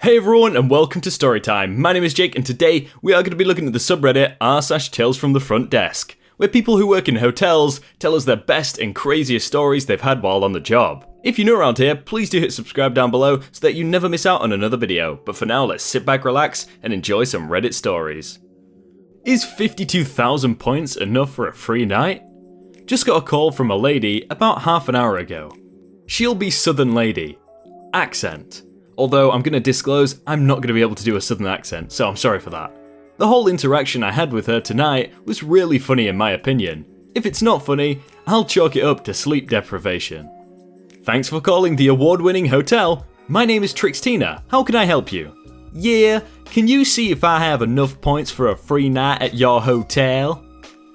Hey everyone and welcome to Storytime. My name is Jake and today we are going to be looking at the subreddit r/talesfromthefrontdesk, where people who work in hotels tell us their best and craziest stories they've had while on the job. If you're new around here, please do hit subscribe down below so that you never miss out on another video. But for now, let's sit back, relax, and enjoy some Reddit stories. Is 52,000 points enough for a free night? Just got a call from a lady about half an hour ago. She'll be Southern lady. Accent. Although I'm going to disclose I'm not going to be able to do a Southern accent, so I'm sorry for that. The whole interaction I had with her tonight was really funny in my opinion. If it's not funny, I'll chalk it up to sleep deprivation. Thanks for calling the award-winning hotel. My name is Trixtina. How can I help you? Yeah, can you see if I have enough points for a free night at your hotel?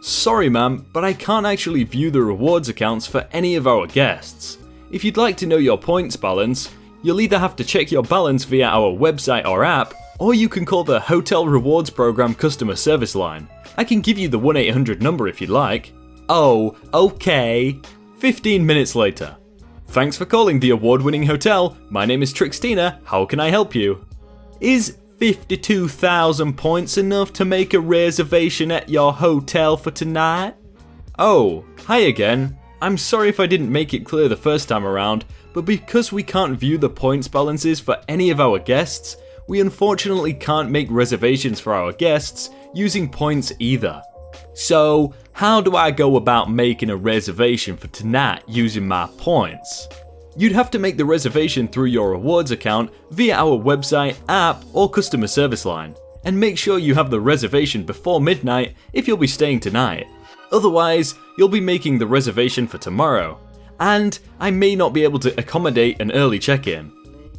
Sorry ma'am, but I can't actually view the rewards accounts for any of our guests. If you'd like to know your points balance, you'll either have to check your balance via our website or app, or you can call the Hotel Rewards Program customer service line. I can give you the 1-800 number if you'd like. Oh, okay. 15 minutes later. Thanks for calling the award-winning hotel. My name is Trixtina. How can I help you? Is 52,000 points enough to make a reservation at your hotel for tonight? Oh, hi again. I'm sorry if I didn't make it clear the first time around, but because we can't view the points balances for any of our guests, we unfortunately can't make reservations for our guests using points either. So, how do I go about making a reservation for tonight using my points? You'd have to make the reservation through your rewards account via our website, app, or customer service line, and make sure you have the reservation before midnight if you'll be staying tonight. Otherwise, you'll be making the reservation for tomorrow, and I may not be able to accommodate an early check-in.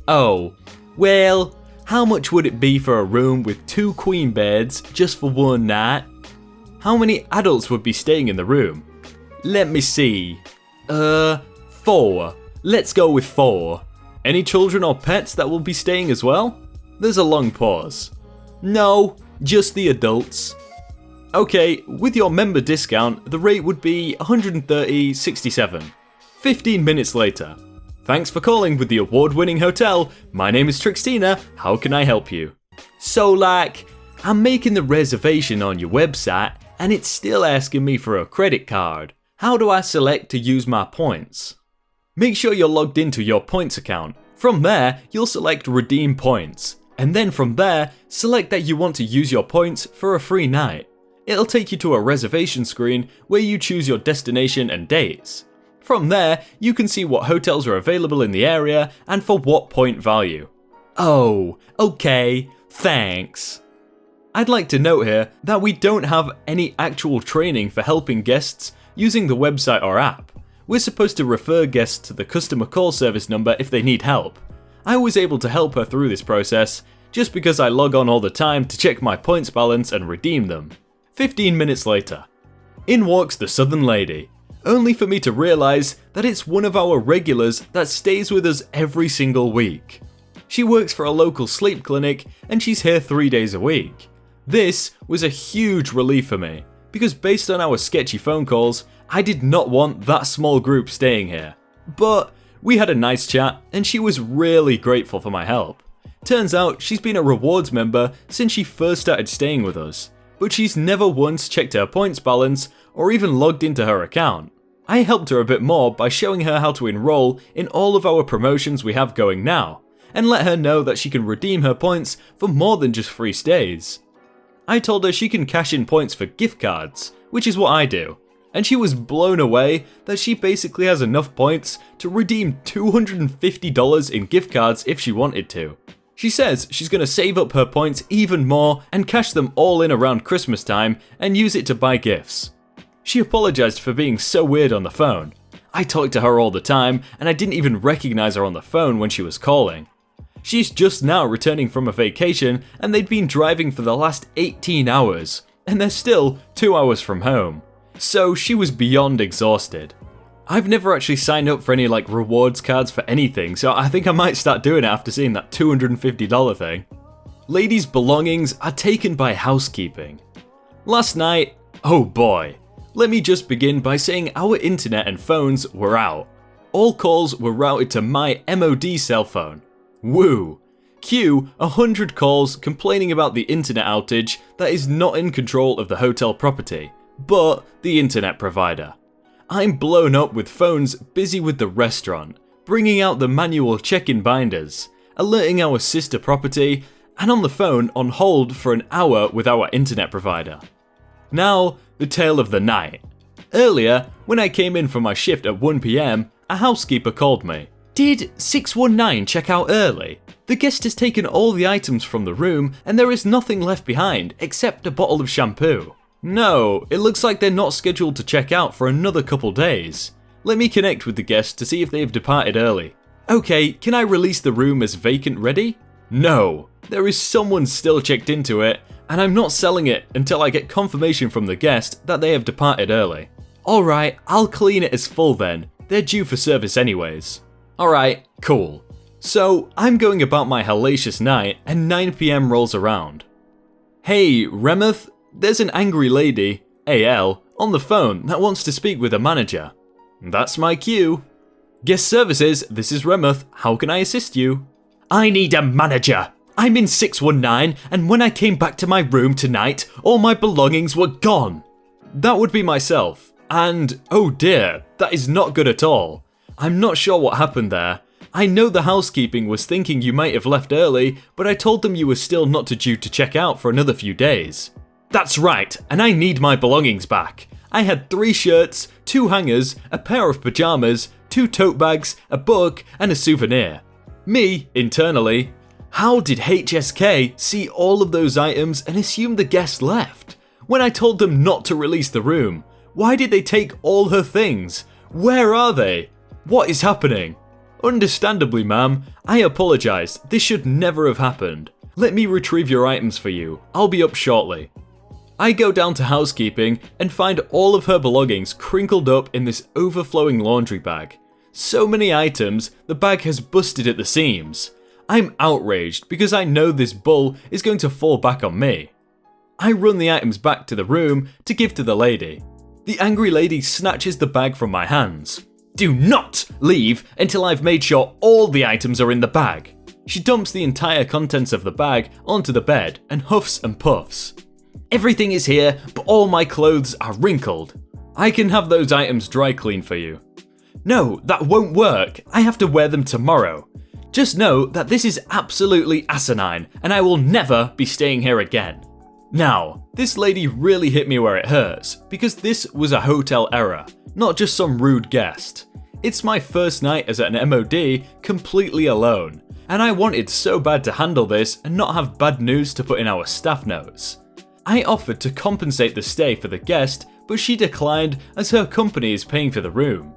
Oh, well, how much would it be for a room with 2 queen beds just for one night? How many adults would be staying in the room? Let me see. 4. Let's go with 4. Any children or pets that will be staying as well? There's a long pause. No, just the adults. Okay, with your member discount, the rate would be $130.67. 15 minutes later. Thanks for calling with the award-winning hotel. My name is Trixtina. How can I help you? So I'm making the reservation on your website and it's still asking me for a credit card. How do I select to use my points? Make sure you're logged into your points account. From there, you'll select redeem points. And then from there, select that you want to use your points for a free night. It'll take you to a reservation screen where you choose your destination and dates. From there, you can see what hotels are available in the area and for what point value. Oh, okay, thanks. I'd like to note here that we don't have any actual training for helping guests using the website or app. We're supposed to refer guests to the customer call service number if they need help. I was able to help her through this process just because I log on all the time to check my points balance and redeem them. 15 minutes later. In walks the Southern lady, only for me to realize that it's one of our regulars that stays with us every single week. She works for a local sleep clinic and she's here 3 days a week. This was a huge relief for me, because based on our sketchy phone calls, I did not want that small group staying here. But we had a nice chat and she was really grateful for my help. Turns out she's been a rewards member since she first started staying with us, but she's never once checked her points balance or even logged into her account. I helped her a bit more by showing her how to enroll in all of our promotions we have going now, and let her know that she can redeem her points for more than just free stays. I told her she can cash in points for gift cards, which is what I do, and she was blown away that she basically has enough points to redeem $250 in gift cards if she wanted to. She says she's going to save up her points even more and cash them all in around Christmas time and use it to buy gifts. She apologized for being so weird on the phone. I talk to her all the time and I didn't even recognize her on the phone when she was calling. She's just now returning from a vacation and they'd been driving for the last 18 hours and they're still 2 hours from home. So she was beyond exhausted. I've never actually signed up for any rewards cards for anything, so I think I might start doing it after seeing that $250 thing. Ladies' belongings are taken by housekeeping. Last night, oh boy, let me just begin by saying our internet and phones were out. All calls were routed to my MOD cell phone. Woo! Cue 100 calls complaining about the internet outage that is not in control of the hotel property, but the internet provider. I'm blown up with phones busy with the restaurant, bringing out the manual check-in binders, alerting our sister property, and on the phone on hold for an hour with our internet provider. Now, the tale of the night. Earlier, when I came in for my shift at 1 PM, a housekeeper called me. Did 619 check out early? The guest has taken all the items from the room and there is nothing left behind except a bottle of shampoo. No, it looks like they're not scheduled to check out for another couple days. Let me connect with the guest to see if they've departed early. Okay, can I release the room as vacant ready? No, there is someone still checked into it, and I'm not selling it until I get confirmation from the guest that they have departed early. Alright, I'll clean it as full then, they're due for service anyways. Alright, cool. So, I'm going about my hellacious night and 9 PM rolls around. Hey, Remuth, there's an angry lady, AL, on the phone that wants to speak with a manager. That's my cue. Guest services, this is Remuth, how can I assist you? I need a manager. I'm in 619 and when I came back to my room tonight, all my belongings were gone. That would be myself. And oh dear, that is not good at all. I'm not sure what happened there. I know the housekeeping was thinking you might have left early, but I told them you were still not due to check out for another few days. That's right, and I need my belongings back. I had 3 shirts, 2 hangers, a pair of pajamas, 2 tote bags, a book, and a souvenir. Me, internally, how did HSK see all of those items and assume the guest left? When I told them not to release the room, why did they take all her things? Where are they? What is happening? Understandably, ma'am, I apologise, this should never have happened. Let me retrieve your items for you, I'll be up shortly. I go down to housekeeping and find all of her belongings crinkled up in this overflowing laundry bag. So many items, the bag has busted at the seams. I'm outraged because I know this bull is going to fall back on me. I run the items back to the room to give to the lady. The angry lady snatches the bag from my hands. Do not leave until I've made sure all the items are in the bag. She dumps the entire contents of the bag onto the bed and huffs and puffs. Everything is here, but all my clothes are wrinkled. I can have those items dry cleaned for you. No, that won't work. I have to wear them tomorrow. Just know that this is absolutely asinine, and I will never be staying here again. Now, this lady really hit me where it hurts, because this was a hotel error, not just some rude guest. It's my first night as an MOD completely alone, and I wanted so bad to handle this and not have bad news to put in our staff notes. I offered to compensate the stay for the guest, but she declined as her company is paying for the room.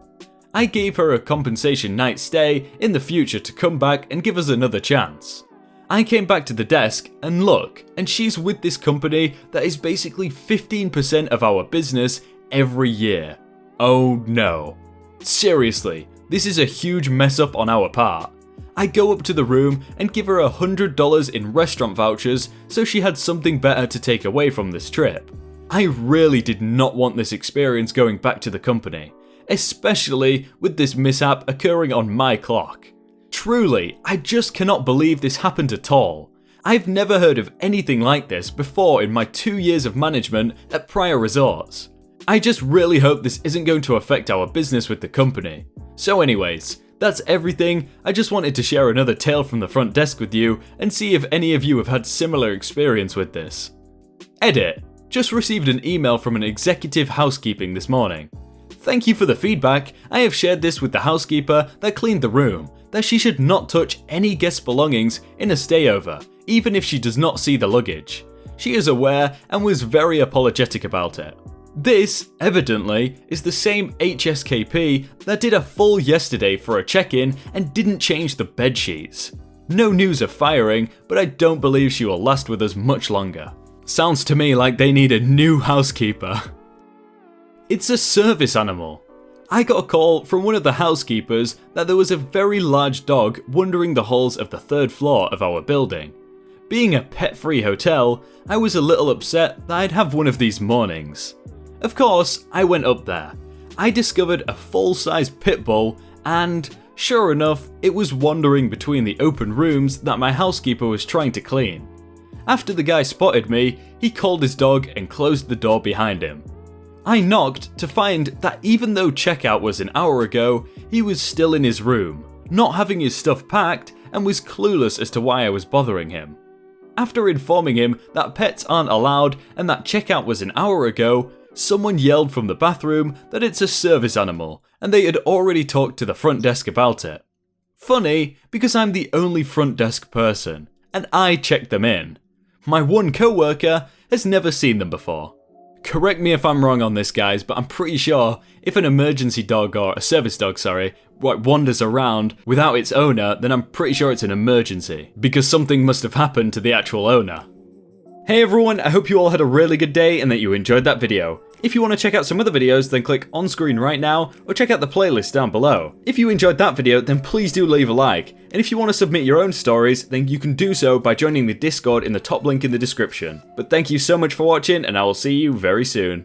I gave her a compensation night stay in the future to come back and give us another chance. I came back to the desk and look, and she's with this company that is basically 15% of our business every year. Oh no. Seriously, this is a huge mess up on our part. I go up to the room and give her $100 in restaurant vouchers so she had something better to take away from this trip. I really did not want this experience going back to the company, especially with this mishap occurring on my clock. Truly, I just cannot believe this happened at all. I've never heard of anything like this before in my 2 years of management at prior resorts. I just really hope this isn't going to affect our business with the company. So anyways, that's everything. I just wanted to share another tale from the front desk with you and see if any of you have had similar experience with this. Edit. Just received an email from an executive housekeeping this morning. Thank you for the feedback. I have shared this with the housekeeper that cleaned the room, that she should not touch any guest belongings in a stayover, even if she does not see the luggage. She is aware and was very apologetic about it. This, evidently, is the same HSKP that did a full yesterday for a check-in and didn't change the bed sheets. No news of firing, but I don't believe she will last with us much longer. Sounds to me like they need a new housekeeper. It's a service animal. I got a call from one of the housekeepers that there was a very large dog wandering the halls of the 3rd floor of our building. Being a pet-free hotel, I was a little upset that I'd have one of these mornings. Of course, I went up there. I discovered a full-size pit bull and Sure enough, it was wandering between the open rooms that my housekeeper was trying to clean. After the guy spotted me, he called his dog and closed the door behind him. I knocked to find that even though checkout was an hour ago, he was still in his room, not having his stuff packed, and was clueless as to why I was bothering him. After informing him that pets aren't allowed and that checkout was an hour ago, someone yelled from the bathroom that it's a service animal and they had already talked to the front desk about it. Funny, because I'm the only front desk person, and I checked them in. My one co-worker has never seen them before. Correct me if I'm wrong on this, guys, but I'm pretty sure if an emergency dog, or a service dog, wanders around without its owner, then I'm pretty sure it's an emergency, because something must have happened to the actual owner. Hey everyone, I hope you all had a really good day and that you enjoyed that video. If you want to check out some other videos, then click on screen right now, or check out the playlist down below. If you enjoyed that video, then please do leave a like, and if you want to submit your own stories, then you can do so by joining the Discord in the top link in the description. But thank you so much for watching, and I will see you very soon.